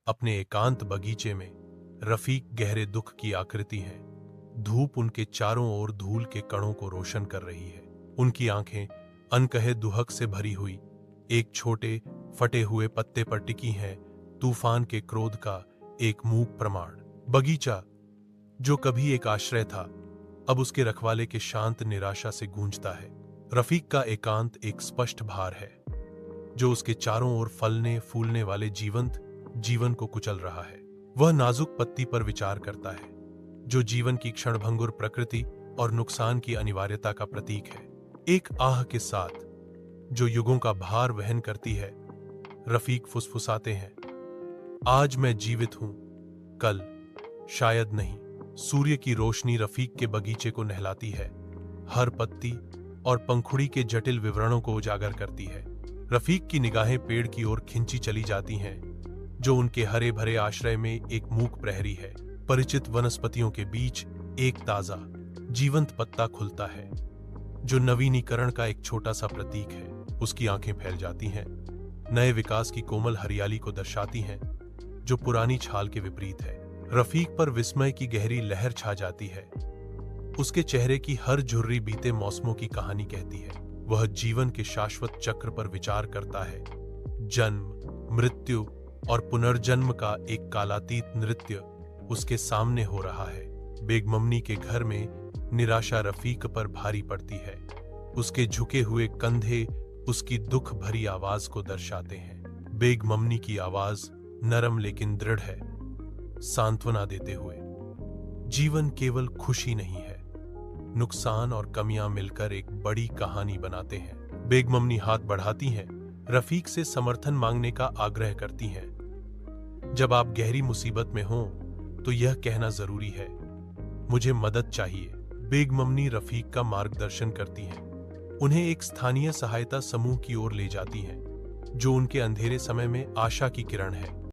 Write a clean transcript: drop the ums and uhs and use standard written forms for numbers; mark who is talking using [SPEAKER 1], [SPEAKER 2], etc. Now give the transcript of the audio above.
[SPEAKER 1] अपने एकांत बगीचे में रफीक गहरे दुख की आकृति है। धूप उनके चारों ओर धूल के कणों को रोशन कर रही है। उनकी आंखें अनकहे दुहक से भरी हुई एक छोटे फटे हुए पत्ते पर टिकी हैं, तूफान के क्रोध का एक मूक प्रमाण। बगीचा जो कभी एक आश्रय था, अब उसके रखवाले के शांत निराशा से गूंजता है। रफीक का एकांत एक स्पष्ट भार है जो उसके चारों ओर फलने फूलने वाले जीवंत जीवन को कुचल रहा है। वह नाजुक पत्ती पर विचार करता है जो जीवन की क्षणभंगुर प्रकृति और नुकसान की अनिवार्यता का प्रतीक है। एक आह के साथ जो युगों का भार वहन करती है, रफीक फुसफुसाते हैं, आज मैं जीवित हूं, कल शायद नहीं। सूर्य की रोशनी रफीक के बगीचे को नहलाती है, हर पत्ती और पंखुड़ी के जटिल विवरणों को उजागर करती है। रफीक की निगाहें पेड़ की ओर खिंची चली जाती हैं जो उनके हरे भरे आश्रय में एक मूक प्रहरी है। परिचित वनस्पतियों के बीच एक ताजा जीवंत पत्ता खुलता है जो नवीनीकरण का एक छोटा सा प्रतीक है। उसकी आंखें फैल जाती हैं, नए विकास की कोमल हरियाली को दर्शाती हैं जो पुरानी छाल के विपरीत है। रफीक पर विस्मय की गहरी लहर छा जाती है। उसके चेहरे की हर झुर्री बीते मौसमों की कहानी कहती है। वह जीवन के शाश्वत चक्र पर विचार करता है। जन्म, मृत्यु और पुनर्जन्म का एक कालातीत नृत्य उसके सामने हो रहा है। बेगमनी के घर में निराशा रफीक पर भारी पड़ती है। उसके झुके हुए कंधे उसकी दुख भरी आवाज को दर्शाते हैं। बेगमनी की आवाज नरम लेकिन दृढ़ है, सांत्वना देते हुए। जीवन केवल खुशी नहीं है, नुकसान और कमियां मिलकर एक बड़ी कहानी बनाते हैं। बेगमनी हाथ बढ़ाती हैं, रफीक से समर्थन मांगने का आग्रह करती हैं। जब आप गहरी मुसीबत में हो तो यह कहना जरूरी है, मुझे मदद चाहिए। बेगमनी रफीक का मार्गदर्शन करती हैं, उन्हें एक स्थानीय सहायता समूह की ओर ले जाती हैं जो उनके अंधेरे समय में आशा की किरण है।